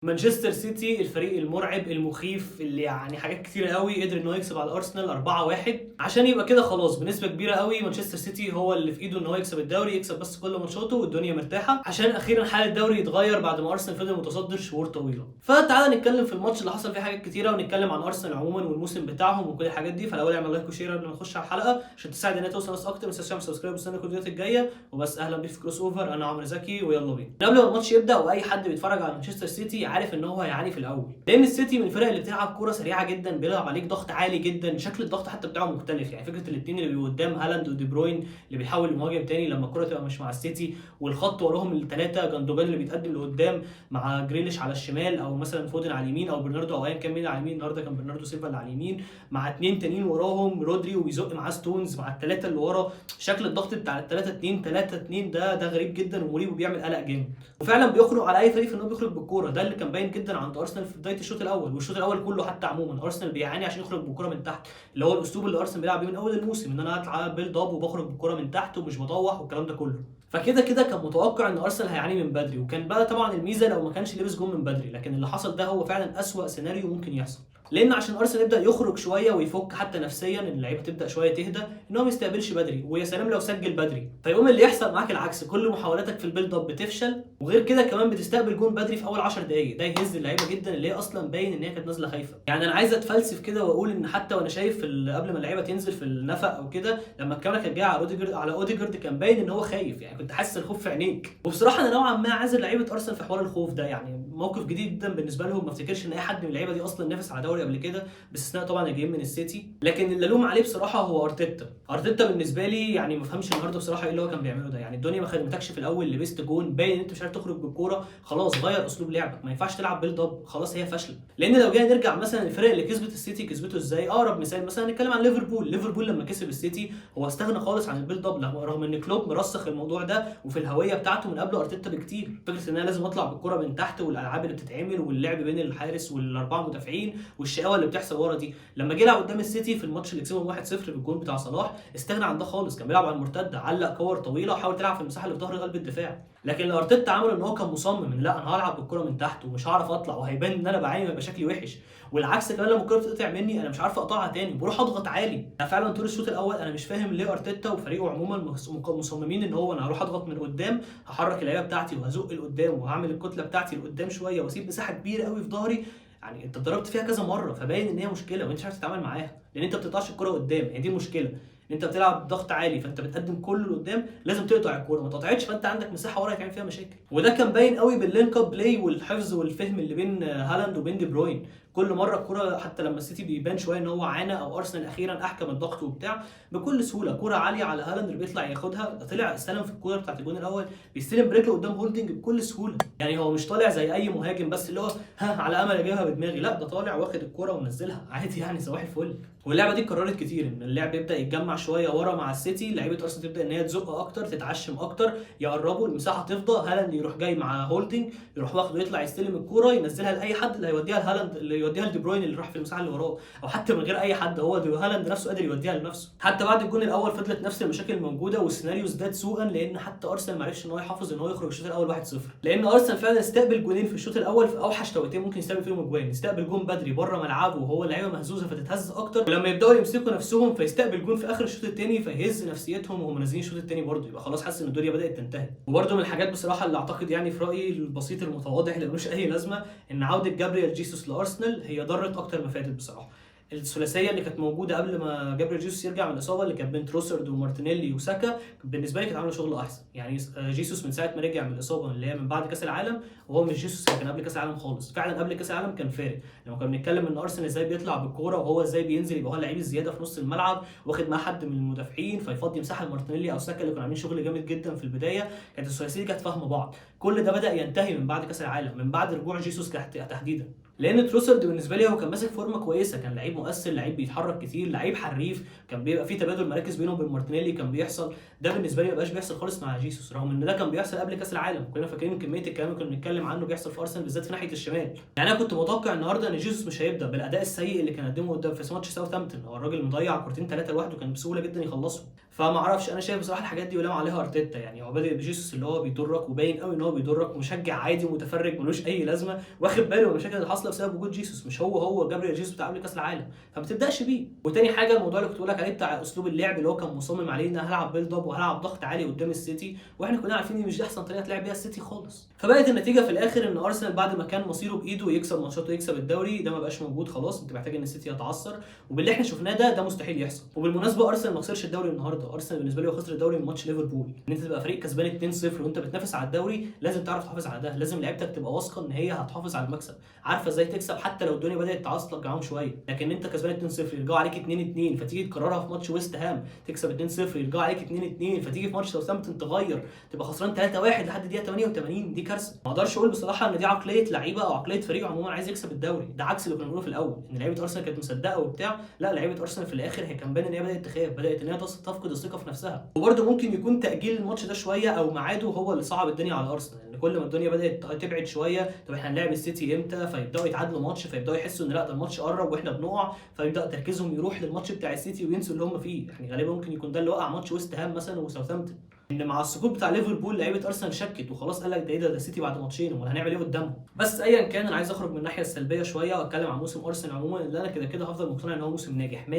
مانشستر سيتي الفريق المرعب المخيف اللي يعني حاجات كتيره قوي قدر ان هو يكسب على ارسنال 4-1 عشان يبقى كده خلاص بنسبه كبيره قوي مانشستر سيتي هو اللي في ايده ان هو يكسب الدوري، يكسب بس كل ماتشاته والدنيا مرتاحه عشان اخيرا حال الدوري يتغير بعد ما ارسنال فضل متصدر شهور طويله. فتعالى نتكلم في الماتش اللي حصل فيه حاجات كتيره ونتكلم عن ارسنال عموما والموسم بتاعهم وكل الحاجات دي. فالاول اعمل لايك وشير قبل ما نخش على الحلقه عشان تساعد الناس توصل ناس اكتر. ما تنساش تعمل سبسكرايب وتستنى كل الفيديوهات الجايه. وبس اهلا بيك في كروس اوفر، انا عمرو زكي ويلا بينا. قبل ما الماتش يبدا واي حد بيتفرج على مانشستر سيتي عارف ان هو هيعاني في الاول، لان السيتي من الفرق اللي بتلعب كوره سريعه جدا، بيلعب عليك ضغط عالي جدا، شكل الضغط حتى بتاعه مختلف. يعني فكره الاثنين اللي بيبقوا قدام هالاند ودي بروين اللي بيحاول لمهاجم تاني لما الكوره تبقى مش مع السيتي، والخط وراهم الثلاثه جندوجان اللي بيتقدم لقدام مع جريليش على الشمال او مثلا فودن على اليمين او برناردو او ايا كان مين على اليمين. النهارده كان برناردو سيلفا اللي على اليمين مع اثنين تانيين وراهم رودري وبيزق معاه ستونز مع الثلاثه اللي ورا. شكل الضغط بتاع الثلاثه 2 3 2 ده غريب جدا ومريب وبيعمل قلق جامد، وفعلا بيخرج على اي فريق في انه بيخرج بالكوره. ده اللي كان باين جدا عند ارسنال في بدايه الشوط الاول والشوط الاول كله. حتى عموما ارسنال بيعاني عشان يخرج بالكوره من تحت، اللي هو الاسلوب اللي ارسنال بيلعب بيه من اول الموسم، ان انا هطلع بيلد اب وبخرج بالكوره من تحت ومش بطوح والكلام ده كله. فكده كده كان متوقع ان ارسنال هيعاني من بدري، وكان بقى طبعا الميزه لو ما كانش لبس جون من بدري. لكن اللي حصل ده هو فعلا اسوأ سيناريو ممكن يحصل، لان عشان ارسنال يبدا يخرج شويه ويفك حتى نفسيا، ان اللعيبه تبدا شويه تهدى، ان هو ما يستقبلش بدري، ويا سلام لو سجل بدري. فيقوم اللي يحصل معاك العكس، كل محاولاتك في البيلد اب بتفشل، وغير كده كمان بتستقبل جون بدري في اول 10 دقائق. ده يهز اللعيبه جدا اللي هي اصلا باين ان هي كانت نازله خايفه. يعني انا عايز اتفلسف كده واقول ان حتى وانا شايف قبل ما اللعيبه تنزل في النفق او كده، لما الكاميرا كانت جايه على اوديجارد كان باين ان هو خايف. يعني كنت حاسس الخوف في عينيك. وبصراحه انا نوعا ما عايز لعيبه ارسنال في حوار الخوف ده، يعني موقف جديد جدا بالنسبه لهم. ما افتكرش ان اي حد من اللعيبه دي اصلا نافس على دوري قبل كده، باستثناء طبعا الجايين من السيتي. لكن اللي الوم عليه بصراحه هو ارتيتا بالنسبه لي. يعني ما فهمش النهارده بصراحه ايه اللي هو كان بيعمله ده. يعني الدنيا ما خدمتكش في الاول، لبست جون باين ان انت مش عارف تخرج بالكوره، خلاص غير اسلوب لعبك. ما ينفعش تلعب بيلد اب، خلاص هي فاشله. لان لو جينا نرجع مثلا الفرق اللي كسبت السيتي كسبته ازاي، اقرب مثال مثلا نتكلم عن ليفربول لما كسب السيتي هو استغنى خالص عن البيلد اب، رغم ان كلوب مرسخ الموضوع ده وفي الهويه بتاعته من قبل ارتيتا بكتير. فكره ان انا لازم اطلع بالكوره من تحت والالعاب اللي بتتعمل واللعب بين الحارس والاربعه مدافعين والشقاوه اللي بتحصل ورا دي. لما جه يلعب قدام السيتي في الماتش اللي كسبهم 1-0 بالجون بتاع صلاح، استغنى عن ده خالص. كان بيلعب على المرتده، علق كور طويله وحاول تلعب في المساحه اللي في ظهر قلب الدفاع. لكن اللي ارتيتا عمله ان هو كان مصمم ان لا انا هلعب بالكره من تحت ومش هعرف اطلع وهيبان ان انا بعاني ويبقى شكلي وحش. والعكس كمان لما الكره بتقطع مني انا مش عارف اقطعها تاني، بروح اضغط عالي. انا فعلا طول الشوط الاول انا مش فاهم ليه ارتيتا وفريقه عموما مصممين ان هو انا هروح اضغط من قدام، هحرك اللعيبه بتاعتي وهزق لقدام وهعمل الكتله بتاعتي لقدام شويه واسيب مساحه كبيره قوي في ظهري. يعني انت اتضربت فيها كذا مره، فباين ان هي مشكله وانت مش عارف تتعامل معاها، لان انت ما بتقطعش الكره قدام. هي دي المشكله، ان انت بتلعب ضغط عالي فانت بتقدم كله لقدام، لازم تقطع الكوره. ما تقطعتش فانت عندك مساحه ورا يتعمل فيها مشاكل. وده كان باين قوي باللينك اب بلاي والحفظ والفهم اللي بين هالاند وبين دي بروين. كل مره الكوره حتى لما السيتي بيبان شويه ان هو عانى او ارسنال اخيرا احكم الضغط وبتاع، بكل سهوله كوره عاليه على هالاند اللي بيطلع ياخدها. طلع استلم في الكوره بتاعت الجون الاول، بيستلم برجله قدام هولدنج بكل سهوله. يعني هو مش طالع زي اي مهاجم بس اللي هو ها على امل اجيبها بدماغي، لا ده طالع واخد الكوره ومنزلها عادي يعني صباح الفل. واللعبه دي اتكررت كتير، ان اللعب يبدا يتجمع شويه ورا مع السيتي، لعيبه ارسنال تبدا ان هي تزق اكتر، تتعشم اكتر، يقربوا المساحه تفضى، هالاند يروح جاي مع هولدنج يروح واخده يطلع يستلم الكوره ينزلها لاي حد اللي هيوديها لهالاند، اللي يوديها لدي بروين اللي راح في المساحه اللي وراه، او حتى من غير اي حد هو هالاند نفسه قادر يوديها لنفسه. حتى بعد الجون الاول فضلت نفس المشاكل الموجوده والسيناريو ازداد سوءا، لان حتى ارسنال ما عرفش ان هو يحافظ ان هو يخرج الشوط الاول 1-0. لان ارسنال فعلا استقبل جونين في الشوط الاول في اوحش توقيتين ممكن يستقبل فيهم اجوان. يستقبل جون بدري بره ملعبه وهو اللعيبه مهزوزه فتتهز اكتر، ولما يبداوا يمسكوا نفسهم فيستقبل جون في اخر الشوط الثاني فيهز نفسيتهم وهم نازلين الشوط الثاني برضه، يبقى خلاص حاسس ان الدنيا بدات تنتهي. وبرضه من الحاجات بصراحه اللي اعتقد يعني في رايي البسيط المتواضع اللي ملوش اي لازمه، ان عوده جابريال جيسوس لارسنال هي ضرت اكتر ما فاتت بصراحه. الثلاثيه اللي كانت موجوده قبل ما جابريل جيسوس يرجع من الاصابه، اللي كانت بين تروسرد ومارتينيلي وساكا، بالنسبه لي كانت عامله شغل احسن. يعني جيسوس من ساعه ما رجع من الاصابه اللي هي من بعد كاس العالم، وهو مش جيسوس كان قبل كاس العالم خالص. فعلا قبل كاس العالم كان فارق. لما كنا بنتكلم ان ارسنال ازاي بيطلع بالكوره وهو ازاي بينزل يبقى هو اللعيب الزياده في نص الملعب واخد معاه حد من المدافعين فيفضي مساحه لمارتينيلي او ساكا اللي كانوا عاملين شغل جامد جدا في البدايه، كانت الثلاثيه دي كانت فاهمه بعض. كل ده بدا ينتهي من بعد كاس العالم، من بعد رجوع جيسوس تحديدا. لان تروسرد بالنسبه لي هو كان ماسك فورمه كويسه، كان لعيب مؤثر، لعيب بيتحرك كتير، لعيب حريف، كان بيبقى في تبادل مراكز بينه وبين مارتينيلي كان بيحصل. ده بالنسبه لي ما بقاش بيحصل خالص مع جيسوس، رغم ان ده كان بيحصل قبل كاس العالم. كنا فاكرين كميه الكلام اللي كنا بنتكلم عنه بيحصل في ارسنال بالذات في ناحيه الشمال. يعني انا كنت متوقع النهارده ان جيسوس مش هيبدا بالاداء السيء اللي كان قدمه قدام في ماتش ساوثهامبتون. هو الراجل مضيع كورتين ثلاثه لوحده كان بسهوله جدا يخلصهم. فما اعرفش، انا شايف بصراحه الحاجات دي ولام عليها ارتيتا. يعني هو بادئ بجيسوس اللي هو بيضرك وباين قوي ان هو بيضرك، مشجع عادي متفرج ملوش اي لازمه، واخد باله من المشاكل اللي حاصله بسبب وجود جيسوس، مش هو جابريل جيسوس بتاع قبل كاس العالم، فما تبداش بيه. وتاني حاجه الموضوع اللي كنت بقول لك عليه بتاع اسلوب اللعب اللي هو كان مصمم عليه، ان انا هلعب بيلد اب وهلعب ضغط عالي قدام السيتي، واحنا كلنا عارفين ان مش دي احسن طريقه تلعب بيها السيتي خالص. فبقت النتيجه في الاخر ان ارسنال بعد ما كان مصيره بايده يكسب ماتشاته ويكسب الدوري، ده ما بقاش موجود خلاص. انت محتاج ان السيتي يتعثر، وباللي احنا شفناه ده مستحيل يحصل. وبالمناسبه ارسنال ما خسرش الدوري النهارده، ارسنال بالنسبه لي هو خسر الدوري من ماتش ليفربول. ان انت تبقى فريق كسبان 2-0 وانت بتنافس على الدوري، لازم تعرف تحافظ على ده، لازم لعيبتك تبقى واثقه ان هي هتحافظ على المكسب، عارفه ازاي تكسب حتى لو الدنيا بدات تعصلك معاهم شويه. لكن انت كسبان 2-0 يرجعوا عليك 2-2، فتيجي تكررها في ماتش ويست هام تكسب 2-0 يرجعوا عليك 2-2، فتيجي في ماتش ساوثهامبتون تغير تبقى خسران 3-1 لحد الدقيقه 88. دي كارثه. ما اقدرش اقول بصراحه ان دي عقليه لعيبه او عقليه فريق عموما عايز يكسب الدوري، ده عكس اللي كنا بنقوله في الاول ان لعيبه ارسنال كانت مصدقه وبتاع. لا، لعيبه ارسنال في الاخر هي كان باين ان هي بدات تخاف، بدات ان هي تفقد الثقه في نفسها. وبرده ممكن يكون تاجيل الماتش ده شويه او ميعاده هو اللي صعب الدنيا على ارسنال، ان كل ما الدنيا بدات تبعد شويه، طب احنا هنلاعب السيتي امتى، فيبداوا يتعادلوا ماتش، فيبداوا يحسوا ان لا ده الماتش قرب واحنا بنقع، فيبدا تركيزهم يروح للماتش بتاع السيتي وينسوا اللي هم فيه. يعني غالبا ممكن يكون ده اللي وقع ماتش ويست هام مثلا وساوثهامبتون، ان مع السقوط بتاع ليفربول لعيبه ارسنال شكت وخلاص، قال لك ده ايه ده السيتي بعد ماتشين، امال هنعمل ايه قدامهم. بس ايا كان انا عايز اخرج من الناحيه السلبيه شويه واتكلم عن موسم ارسنال عموما، اللي انا كده كده هفضل مقتنع ان هو موسم ناجح 100%.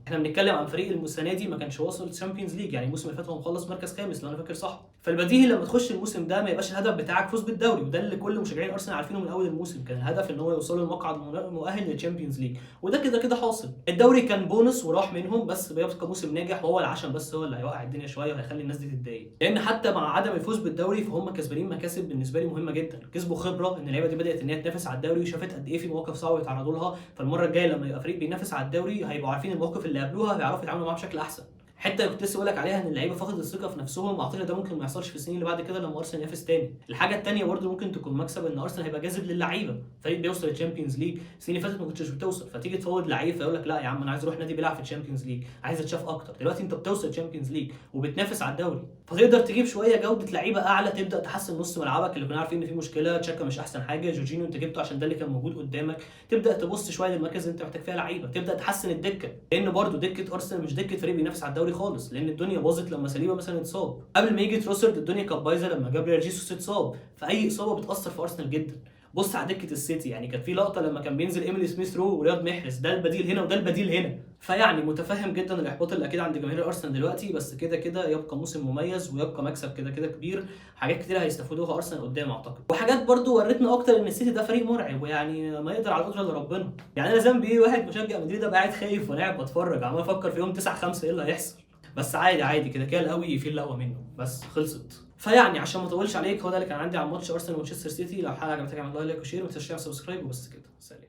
احنا بنتكلم عن فريق السنه دي ما كانش واصل الشامبيونز ليج، يعني الموسم اللي فات هو مخلص مركز خامس لو انا فاكر صح. فالبديهي لما تخش الموسم ده ما يبقاش الهدف بتاعك فوز بالدوري، وده اللي كل مشجعين ارسنال عارفينه من اول الموسم، كان الهدف ان هو يوصلوا للمقعد المؤهل للشامبيونز ليج، وده كده كده حاصل. الدوري كان بونص وراح منهم، بس بيبقى موسم ناجح، وهو العشم بس هو اللي هيوقع الدنيا شويه وهيخلي الناس دي تتضايق، لان حتى مع عدم الفوز بالدوري فهم كسبانين مكاسب بالنسبه لي مهمه جدا. كسبوا خبره ان اللعيبه دي بدات ان هي تنافس على الدوري، وشافت قد ايه في مواقف صعبه يتعرضوا لها، فالمره الجايه لما يبقى فريق بينافس على الدوري هيبقوا عارفين المواقف اللي قبلوها، هيعرفوا يتعاملوا معاها بشكل احسن. حتى كنت لسه بقول لك عليها ان اللعيبه فقدت الثقه في نفسهم، اعتقد ده ممكن ما يحصلش في السنين اللي بعد كده لما ارسنال ينافس تاني. الحاجه الثانيه برده ممكن تكون مكسب ان ارسنال هيبقى جاذب للعيبه، فريق بيوصل للتشامبيونز ليج، السنين اللي فاتت ما كنتش بتوصل، فتيجي تفوض لعيب فيقول لك لا يا عم انا عايز اروح نادي بيلعب في الشامبيونز ليج، عايز اتشاف اكتر. دلوقتي انت بتوصل الشامبيونز ليج وبتنافس على الدوري، فتقدر تجيب شويه جوده لعيبه اعلى، تبدا تحسن نص ملعبك اللي كنا عارفين ان فيه مشكله، تشاكا مش احسن حاجه، جورجينيو انت جبته عشان ده اللي كان موجود قدامك، تبدا تبص شويه للمركز اللي انت محتاج فيها لعيبه، تبدا تحسن الدكه، لان برده دكه ارسنال مش دكه فريق بينافس على الدوري خالص، لان الدنيا باظت لما سليبه مثلا اتصاب، قبل ما يجي تروسرد الدنيا كانت بايظه لما جابريل جيسوس اتصاب، فاي اصابه بتاثر في ارسنال جدا. بص على دكه السيتي، يعني كانت في لقطه لما كان بينزل ايميلي سميث رو ورياض محرز، ده البديل هنا وده البديل هنا. فيعني متفهم جدا الاحباط اللي اكيد عند جماهير ارسنال دلوقتي، بس كده كده يبقى موسم مميز ويبقى مكسب كده كده كبير، حاجات كتير هيستفادوها ارسنال قدام اعتقد، وحاجات برضو ورتنا اكتر ان السيتي ده فريق مرعب، ويعني ما يقدر على القدره الا ربنا. يعني انا ذنبي ايه واحد مشجع مدريد ابقى قاعد خايف وانا قاعد بتفرج عمال افكر في يوم 9/5 ايه اللي هيحصل، بس عادي كده كده القوي في اللي اقوى منه، بس خلصت. فيعني عشان ما اطولش عليك، هو ده اللي كان عندي عن ماتش ارسنال ومانشستر سيتي. لو الحلقه عجبتك اعمل لايك وشير، وما تنساش تعمل سبسكرايب، وبس كده، سلام.